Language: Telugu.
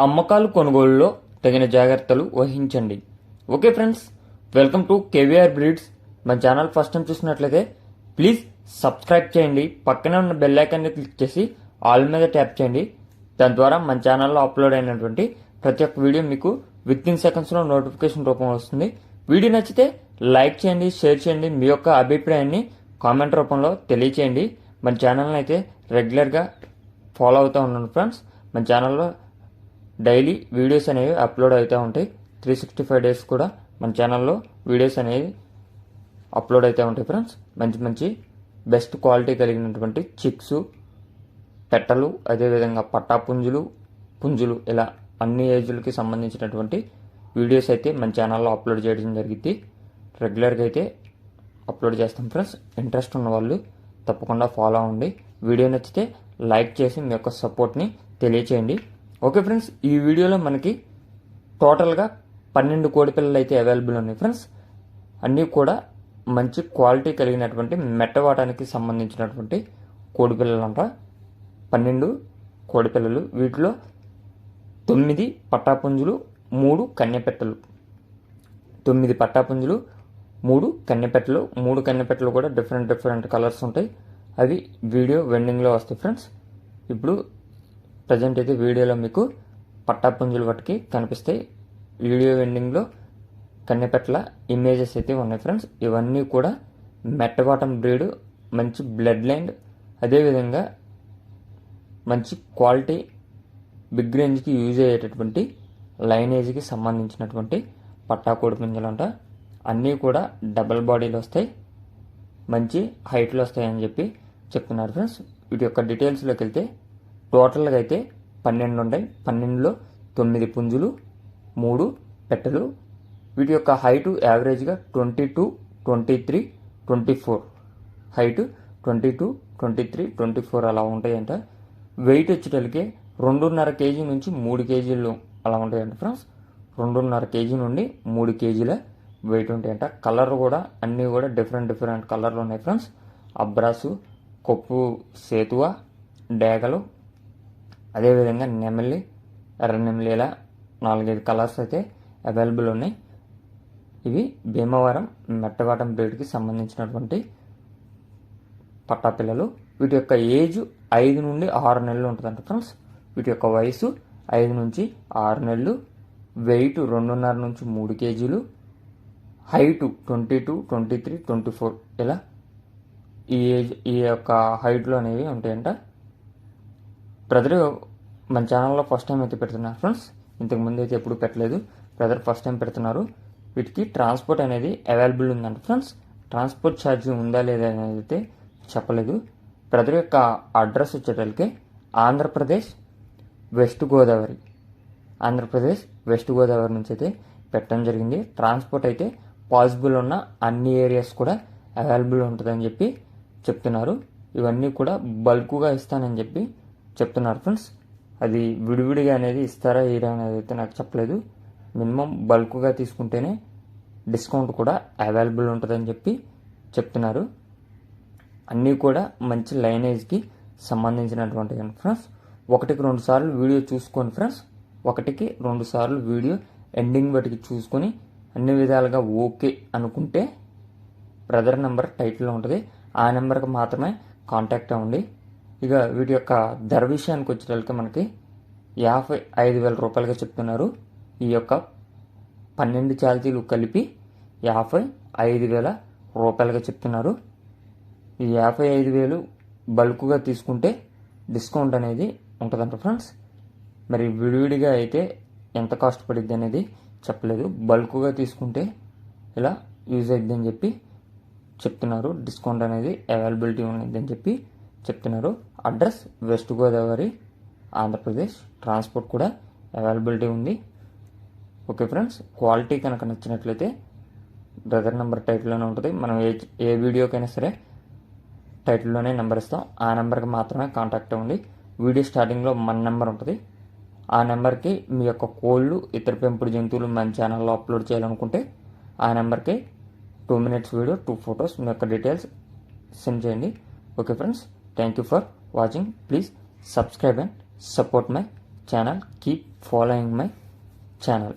అమ్మకాలు కొనుగోలులో తగిన జాగ్రత్తలు వహించండి. Okay friends, welcome to KVR breeds. మన ఛానల్ ఫస్ట్ టైం చూసినట్లయితే ప్లీజ్ సబ్స్క్రైబ్ చేయండి. పక్కనే ఉన్న బెల్ ఐకాన్ని క్లిక్ చేసి ఆల్ మీద ట్యాప్ చేయండి. దాని ద్వారా మన ఛానల్లో అప్లోడ్ అయినటువంటి ప్రతి ఒక్క వీడియో మీకు విత్ ఇన్ సెకండ్స్లో నోటిఫికేషన్ రూపంలో వస్తుంది. వీడియో నచ్చితే లైక్ చేయండి, షేర్ చేయండి. మీ యొక్క అభిప్రాయాన్ని కామెంట్ రూపంలో తెలియచేయండి. మన ఛానల్ని అయితే రెగ్యులర్గా ఫాలో అవుతూ ఉన్నాను ఫ్రెండ్స్. మన ఛానల్లో డైలీ వీడియోస్ అనేవి అప్లోడ్ అవుతూ ఉంటాయి. 365 డేస్ కూడా మన ఛానల్లో వీడియోస్ అనేవి అప్లోడ్ అవుతూ ఉంటాయి ఫ్రెండ్స్. మంచి మంచి బెస్ట్ క్వాలిటీ కలిగినటువంటి చిక్స్, పెట్టలు, అదేవిధంగా పుంజులు ఇలా అన్ని ఏజ్లకి సంబంధించినటువంటి వీడియోస్ అయితే మన ఛానల్లో అప్లోడ్ చేయడం జరిగింది. రెగ్యులర్గా అయితే అప్లోడ్ చేస్తాం ఫ్రెండ్స్. ఇంట్రెస్ట్ ఉన్న వాళ్ళు తప్పకుండా ఫాలో అవ్వండి. వీడియో నచ్చితే లైక్ చేసి మీ యొక్క సపోర్ట్ని తెలియచేయండి. ఓకే ఫ్రెండ్స్, ఈ వీడియోలో మనకి టోటల్గా 12 కోడి పిల్లలు అయితే అవైలబుల్ ఉన్నాయి ఫ్రెండ్స్. అన్నీ కూడా మంచి క్వాలిటీ కలిగినటువంటి మెట్టవాటానికి సంబంధించినటువంటి కోడి పిల్లలు అంట. 12 కోడి పిల్లలు. వీటిలో 9 పట్టాపుంజులు, 3 కన్నెపెట్టలు. 9 పట్టాపుంజులు, 3 కన్నెపెట్టలు. 3 కన్నెపెట్టలు కూడా డిఫరెంట్ కలర్స్ ఉంటాయి. అవి వీడియో వెండింగ్లో వస్తాయి ఫ్రెండ్స్. ఇప్పుడు ప్రజెంట్ అయితే వీడియోలో మీకు పట్టాపుంజులు వాటికి కనిపిస్తాయి. వీడియో వెండింగ్లో కన్నెపెట్టల ఇమేజెస్ అయితే ఉన్నాయి ఫ్రెండ్స్. ఇవన్నీ కూడా మెట్టవాటం బ్రీడ్, మంచి బ్లడ్ లైన్, అదేవిధంగా మంచి క్వాలిటీ బిగ్ రేంజ్కి యూజ్ అయ్యేటటువంటి లైనేజ్కి సంబంధించినటువంటి పట్టా కోడి పుంజులు అంట. అన్నీ కూడా డబల్ బాడీలు వస్తాయి, మంచి హైట్లో వస్తాయని చెప్పి చెప్తున్నారు ఫ్రెండ్స్. వీటి యొక్క డీటెయిల్స్లోకి వెళ్తే టోటల్గా అయితే 12 ఉంటాయి. 12లో 9 పుంజులు, 3 పెట్టలు. వీటి యొక్క హైటు యావరేజ్గా 22, 23, 24. హైటు 22, 23, 24 అలా ఉంటాయంట. వెయిట్ వచ్చేటప్పటికి 2.5 కేజీ నుంచి 3 కేజీలు అలా ఉంటాయంట ఫ్రెండ్స్. 2.5 కేజీ నుండి 3 కేజీల వెయిట్ ఉంటాయంట. కలర్ కూడా అన్నీ కూడా డిఫరెంట్ కలర్లు ఉన్నాయి ఫ్రెండ్స్. అబ్రాసు, కొప్పు సేతువ, డేగలు, అదేవిధంగా నెమలి, ఎర్ర నెమలి, ఇలా 4-5 కలర్స్ అయితే అవైలబుల్ ఉన్నాయి. ఇవి భీమవరం మెట్టవాటం బ్రీడ్కి సంబంధించినటువంటి పట్టాపిల్లలు. వీటి యొక్క ఏజ్ 5 నుండి 6 నెలలు ఉంటుందంట ఫ్రెండ్స్. వీటి యొక్క వయసు 5 నుంచి 6 నెలలు. వెయిట్ 2.5 నుంచి 3 కేజీలు. హైటు 22, 23, 24 ఇలా ఈ యొక్క హైట్లో అనేవి ఉంటాయంట. బ్రదర్ మన ఛానల్లో ఫస్ట్ టైం అయితే పెడుతున్నారు ఫ్రెండ్స్. ఇంతకుముందు అయితే ఎప్పుడు పెట్టలేదు. బ్రదర్ ఫస్ట్ టైం పెడుతున్నారు. వీటికి ట్రాన్స్పోర్ట్ అనేది అవైలబుల్ ఉందంట ఫ్రెండ్స్. ట్రాన్స్పోర్ట్ ఛార్జ్ ఉందా లేదా అనేది అయితే చెప్పలేదు. బ్రదర్ యొక్క అడ్రస్ వచ్చేటప్పటికి ఆంధ్రప్రదేశ్ వెస్ట్ గోదావరి నుంచి అయితే పెట్టడం జరిగింది. ట్రాన్స్పోర్ట్ అయితే పాసిబుల్ ఉన్న అన్ని ఏరియాస్ కూడా అవైలబుల్ ఉంటుందని చెప్పి చెప్తున్నారు. ఇవన్నీ కూడా బల్క్గా ఇస్తానని చెప్పి చెప్తున్నారు ఫ్రెండ్స్. అది విడివిడిగా అనేది ఇస్తారా ఇరా అనేది అయితే నాకు చెప్పలేదు. మినిమం బల్క్గా తీసుకుంటేనే డిస్కౌంట్ కూడా అవైలబుల్ ఉంటుందని చెప్పి చెప్తున్నారు. అన్నీ కూడా మంచి లైనేజ్కి సంబంధించినటువంటి ఫ్రెండ్స్. 1-2 సార్లు వీడియో చూసుకోండి ఫ్రెండ్స్. 1-2 సార్లు వీడియో ఎండింగ్ బట్టికి చూసుకొని అన్ని విధాలుగా ఓకే అనుకుంటే బ్రదర్ నెంబర్ టైటిల్లో ఉంటుంది. ఆ నెంబర్కి మాత్రమే కాంటాక్ట్ అవ్వండి. ఇక వీటి యొక్క ధర విషయానికి వచ్చేటప్పటికి మనకి 55,000 రూపాయలుగా చెప్తున్నారు. ఈ యొక్క 12 ఛార్జీలు కలిపి 55,000 రూపాయలుగా చెప్తున్నారు. ఈ 55,000 బల్క్గా తీసుకుంటే డిస్కౌంట్ అనేది ఉంటుందంట ఫ్రెండ్స్. మరి విడివిడిగా అయితే ఎంత కాస్ట్ పడిద్ది అనేది చెప్పలేదు. బల్క్గా తీసుకుంటే ఇలా యూజ్ అయిద్దని చెప్పి చెప్తున్నారు. డిస్కౌంట్ అనేది అవైలబిలిటీ ఉన్నదని చెప్పి చెప్తున్నారు. Address west Godavari, Andhra Pradesh. Transport కూడా అవైలబిలిటీ ఉంది. ఓకే ఫ్రెండ్స్, క్వాలిటీ కనుక నచ్చినట్లయితే బ్రదర్ నెంబర్ టైటిల్లోనే ఉంటుంది. మనం ఏ వీడియోకైనా సరే టైటిల్లోనే నెంబర్ ఇస్తాం. ఆ నెంబర్కి మాత్రమే కాంటాక్ట్ అవ్వండి. వీడియో స్టార్టింగ్లో మన నెంబర్ ఉంటుంది. ఆ నెంబర్కి మీ యొక్క కోళ్ళు, ఇతర పెంపుడు జంతువులు మన ఛానల్లో అప్లోడ్ చేయాలనుకుంటే ఆ నెంబర్కి 2 minutes వీడియో, 2 photos మీ యొక్క డీటెయిల్స్ సెండ్ చేయండి. Okay friends, thank you for watching. Please subscribe and support my channel. Keep following my channel.